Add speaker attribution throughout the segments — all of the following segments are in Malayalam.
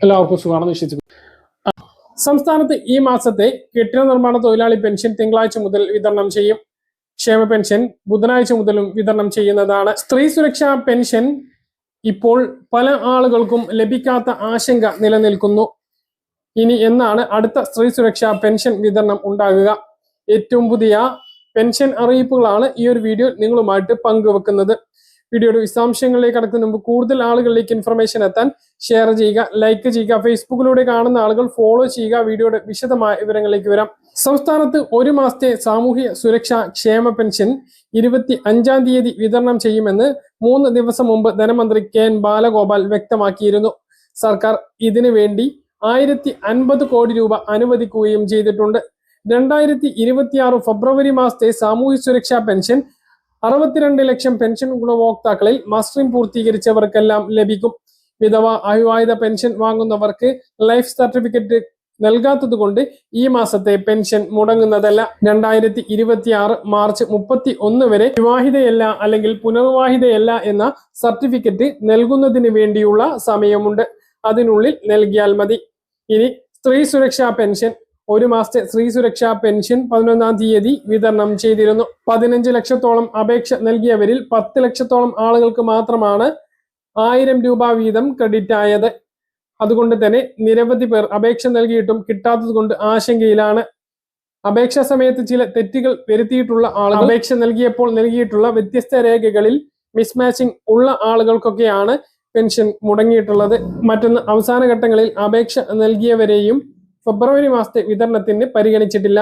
Speaker 1: എല്ലാവർക്കും സുഖമാണെന്ന് വിശ്വസിക്കുന്നു. സംസ്ഥാനത്ത് ഈ മാസത്തെ കെട്ടിട നിർമ്മാണ തൊഴിലാളി പെൻഷൻ തിങ്കളാഴ്ച മുതൽ വിതരണം ചെയ്യും. ക്ഷേമ പെൻഷൻ ബുധനാഴ്ച മുതലും വിതരണം ചെയ്യുന്നതാണ്. സ്ത്രീ സുരക്ഷാ പെൻഷൻ ഇപ്പോൾ പല ആളുകൾക്കും ലഭിക്കാത്ത ആശങ്ക നിലനിൽക്കുന്നു. ഇനി എന്നാണ് അടുത്ത സ്ത്രീ സുരക്ഷാ പെൻഷൻ വിതരണം ഉണ്ടാകുക? ഏറ്റവും പുതിയ പെൻഷൻ അറിയിപ്പുകളാണ് ഈ ഒരു വീഡിയോ നിങ്ങളുമായിട്ട് പങ്കുവെക്കുന്നത്. വീഡിയോയുടെ വിശദാംശങ്ങളിലേക്ക് കടക്കുന്നതിന് മുമ്പ് കൂടുതൽ ആളുകളിലേക്ക് ഇൻഫർമേഷൻ എത്താൻ ഷെയർ ചെയ്യുക, ലൈക്ക് ചെയ്യുക, ഫേസ്ബുക്കിലൂടെ കാണുന്ന ആളുകൾ ഫോളോ ചെയ്യുക. വീഡിയോയുടെ വിശദമായ വിവരങ്ങളിലേക്ക് വരാം. സംസ്ഥാനത്ത് ഒരു മാസത്തെ സാമൂഹ്യ സുരക്ഷാ ക്ഷേമ പെൻഷൻ 25-ാം തീയതി വിതരണം ചെയ്യുമെന്ന് 3 ദിവസം മുമ്പ് ധനമന്ത്രി കെ.എൻ. ബാലഗോപാൽ വ്യക്തമാക്കിയിരുന്നു. സർക്കാർ ഇതിനു വേണ്ടി 1050 കോടി രൂപ അനുവദിക്കുകയും ചെയ്തിട്ടുണ്ട്. 2026 ഫെബ്രുവരി മാസത്തെ സാമൂഹ്യ സുരക്ഷാ പെൻഷൻ 62 ലക്ഷം പെൻഷൻ ഗുണഭോക്താക്കളിൽ മസ്റ്ററിംഗ് പൂർത്തീകരിച്ചവർക്കെല്ലാം ലഭിക്കും. വിധവ അവിവാഹിത പെൻഷൻ വാങ്ങുന്നവർക്ക് ലൈഫ് സർട്ടിഫിക്കറ്റ് നൽകാത്തതുകൊണ്ട് ഈ മാസത്തെ പെൻഷൻ മുടങ്ങുന്നതല്ല. 2026 മാർച്ച് 31 വരെ വിവാഹിതയല്ല അല്ലെങ്കിൽ പുനർവിവാഹിതയല്ല എന്ന സർട്ടിഫിക്കറ്റ് നൽകുന്നതിന് വേണ്ടിയുള്ള സമയമുണ്ട്. അതിനുള്ളിൽ നൽകിയാൽ മതി. ഇനി സ്ത്രീ സുരക്ഷാ പെൻഷൻ ഒരു മാസത്തെ സ്ത്രീ സുരക്ഷാ പെൻഷൻ 11-ാം തീയതി വിതരണം ചെയ്തിരുന്നു. 15 ലക്ഷത്തോളം അപേക്ഷ നൽകിയവരിൽ 10 ലക്ഷത്തോളം ആളുകൾക്ക് മാത്രമാണ് 1000 രൂപ വീതം ക്രെഡിറ്റ് ആയത്. അതുകൊണ്ട് തന്നെ നിരവധി പേർ അപേക്ഷ നൽകിയിട്ടും കിട്ടാത്തത് കൊണ്ട് ആശങ്കയിലാണ്. അപേക്ഷാ സമയത്ത് ചില തെറ്റുകൾ വരുത്തിയിട്ടുള്ള ആളുകൾ അപേക്ഷ നൽകിയപ്പോൾ നൽകിയിട്ടുള്ള വ്യത്യസ്ത രേഖകളിൽ മിസ്മാച്ചിങ് ഉള്ള ആളുകൾക്കൊക്കെയാണ് പെൻഷൻ മുടങ്ങിയിട്ടുള്ളത്. മറ്റൊന്ന്, അവസാന ഘട്ടങ്ങളിൽ അപേക്ഷ നൽകിയവരെയും ഫെബ്രുവരി മാസത്തെ വിതരണത്തിന് പരിഗണിച്ചിട്ടില്ല.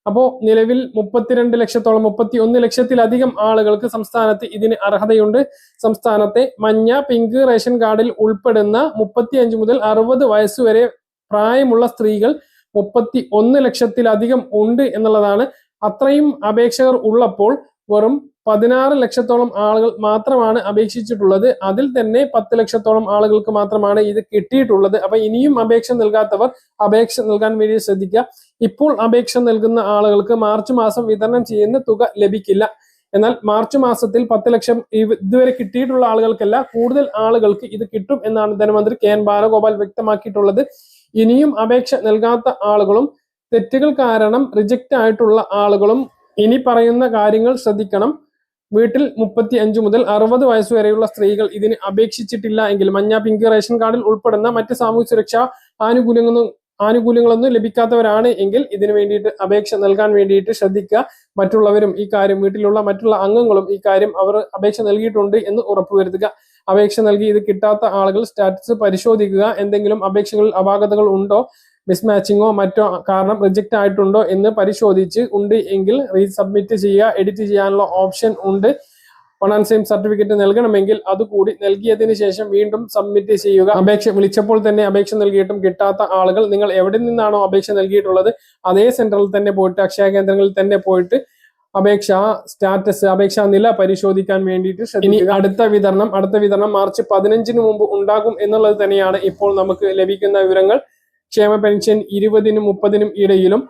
Speaker 1: അപ്പോൾ നിലവിൽ 32 ലക്ഷത്തോളം 31 ലക്ഷത്തിലധികം ആളുകൾക്ക് സംസ്ഥാനത്ത് ഇതിന് അർഹതയുണ്ട്. സംസ്ഥാനത്തെ മഞ്ഞ, പിങ്ക് റേഷൻ കാർഡിൽ ഉൾപ്പെടുന്ന 35 മുതൽ 60 വയസ്സുവരെ പ്രായമുള്ള സ്ത്രീകൾ 31 ലക്ഷത്തിലധികം ഉണ്ട് എന്നുള്ളതാണ്. അത്രയും അപേക്ഷകർ ഉള്ളപ്പോൾ വെറും 16 ലക്ഷത്തോളം ആളുകൾ മാത്രമാണ് അപേക്ഷിച്ചിട്ടുള്ളത്. അതിൽ തന്നെ 10 ലക്ഷത്തോളം ആളുകൾക്ക് മാത്രമാണ് ഇത് കിട്ടിയിട്ടുള്ളത്. അപ്പൊ ഇനിയും അപേക്ഷ നൽകാത്തവർ അപേക്ഷ നൽകാൻ വേണ്ടി ശ്രദ്ധിക്കുക. ഇപ്പോൾ അപേക്ഷ നൽകുന്ന ആളുകൾക്ക് മാർച്ച് മാസം വിതരണം ചെയ്യുന്ന തുക ലഭിക്കില്ല. എന്നാൽ മാർച്ച് മാസത്തിൽ 10 ലക്ഷം ഇതുവരെ കിട്ടിയിട്ടുള്ള ആളുകൾക്കല്ല, കൂടുതൽ ആളുകൾക്ക് ഇത് കിട്ടും എന്നാണ് ധനമന്ത്രി കെ.എൻ. ബാലഗോപാൽ വ്യക്തമാക്കിയിട്ടുള്ളത്. ഇനിയും അപേക്ഷ നൽകാത്ത ആളുകളും തെറ്റുകൾ കാരണം റിജക്റ്റ് ആയിട്ടുള്ള ആളുകളും ഇനി പറയുന്ന കാര്യങ്ങൾ ശ്രദ്ധിക്കണം. വീട്ടിൽ 35 മുതൽ 60 വയസ്സ് വരെയുള്ള സ്ത്രീകൾ ഇതിന് അപേക്ഷിച്ചിട്ടില്ല എങ്കിൽ, മഞ്ഞ, പിങ്ക് റേഷൻ കാർഡിൽ ഉൾപ്പെടുന്ന മറ്റ് സാമൂഹ്യ സുരക്ഷാ ആനുകൂല്യങ്ങളൊന്നും ലഭിക്കാത്തവരാണ് എങ്കിൽ ഇതിനു വേണ്ടിയിട്ട് അപേക്ഷ നൽകാൻ വേണ്ടിയിട്ട് ശ്രദ്ധിക്കുക. മറ്റുള്ളവരും ഈ കാര്യം, വീട്ടിലുള്ള മറ്റുള്ള അംഗങ്ങളും ഈ കാര്യം അവർ അപേക്ഷ നൽകിയിട്ടുണ്ട് എന്ന് ഉറപ്പുവരുത്തുക. അപേക്ഷ നൽകി ഇത് കിട്ടാത്ത ആളുകൾ സ്റ്റാറ്റസ് പരിശോധിക്കുക. എന്തെങ്കിലും അപേക്ഷകളിൽ അപാകതകൾ ഉണ്ടോ, മിസ്മാച്ചിങ്ങോ മറ്റോ കാരണം റിജക്റ്റ് ആയിട്ടുണ്ടോ എന്ന് പരിശോധിച്ച് ഉണ്ട് എങ്കിൽ റീസബ്മിറ്റ് ചെയ്യുക. എഡിറ്റ് ചെയ്യാനുള്ള ഓപ്ഷൻ ഉണ്ട്. 1 and same സർട്ടിഫിക്കറ്റ് നൽകണമെങ്കിൽ അതുകൂടി നൽകിയതിന് ശേഷം വീണ്ടും സബ്മിറ്റ് ചെയ്യുക. അപേക്ഷ വിളിച്ചപ്പോൾ തന്നെ അപേക്ഷ നൽകിയിട്ടും കിട്ടാത്ത ആളുകൾ നിങ്ങൾ എവിടെ നിന്നാണോ അപേക്ഷ നൽകിയിട്ടുള്ളത് അതേ സെന്ററിൽ തന്നെ പോയിട്ട്, അക്ഷയ കേന്ദ്രങ്ങളിൽ തന്നെ പോയിട്ട് അപേക്ഷ സ്റ്റാറ്റസ്, അപേക്ഷാ നില പരിശോധിക്കാൻ വേണ്ടിയിട്ട് ശ്രദ്ധിക്കുക. അടുത്ത വിതരണം മാർച്ച് 15-ന് മുമ്പ് ഉണ്ടാകും എന്നുള്ളത് തന്നെയാണ് ഇപ്പോൾ നമുക്ക് ലഭിക്കുന്ന വിവരങ്ങൾ. ക്ഷേമ പെൻഷൻ 20-നും 30-നും ഇടയിലും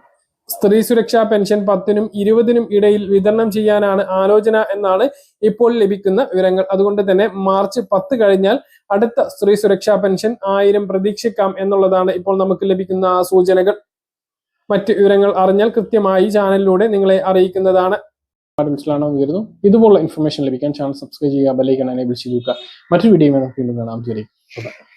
Speaker 1: സ്ത്രീ സുരക്ഷാ പെൻഷൻ 10-നും 20-നും ഇടയിൽ വിതരണം ചെയ്യാനാണ് ആലോചന എന്നാണ് ഇപ്പോൾ ലഭിക്കുന്ന വിവരങ്ങൾ. അതുകൊണ്ട് തന്നെ മാർച്ച് 10 കഴിഞ്ഞാൽ അടുത്ത സ്ത്രീ സുരക്ഷാ പെൻഷൻ 1000 പ്രതീക്ഷിക്കാം എന്നുള്ളതാണ് ഇപ്പോൾ നമുക്ക് ലഭിക്കുന്ന സൂചനകൾ. മറ്റ് വിവരങ്ങൾ അറിഞ്ഞാൽ കൃത്യമായി ചാനലിലൂടെ നിങ്ങളെ അറിയിക്കുന്നതാണ്. ഇതുപോലുള്ള ഇൻഫർമേഷൻ ലഭിക്കാൻ ചാനൽ സബ്സ്ക്രൈബ് ചെയ്യുക, ബെൽ ഐക്കൺ എനേബിൾ ചെയ്യുക. മറ്റൊരു വീഡിയോയുമായി നമുക്ക് വീണ്ടും കാണാം.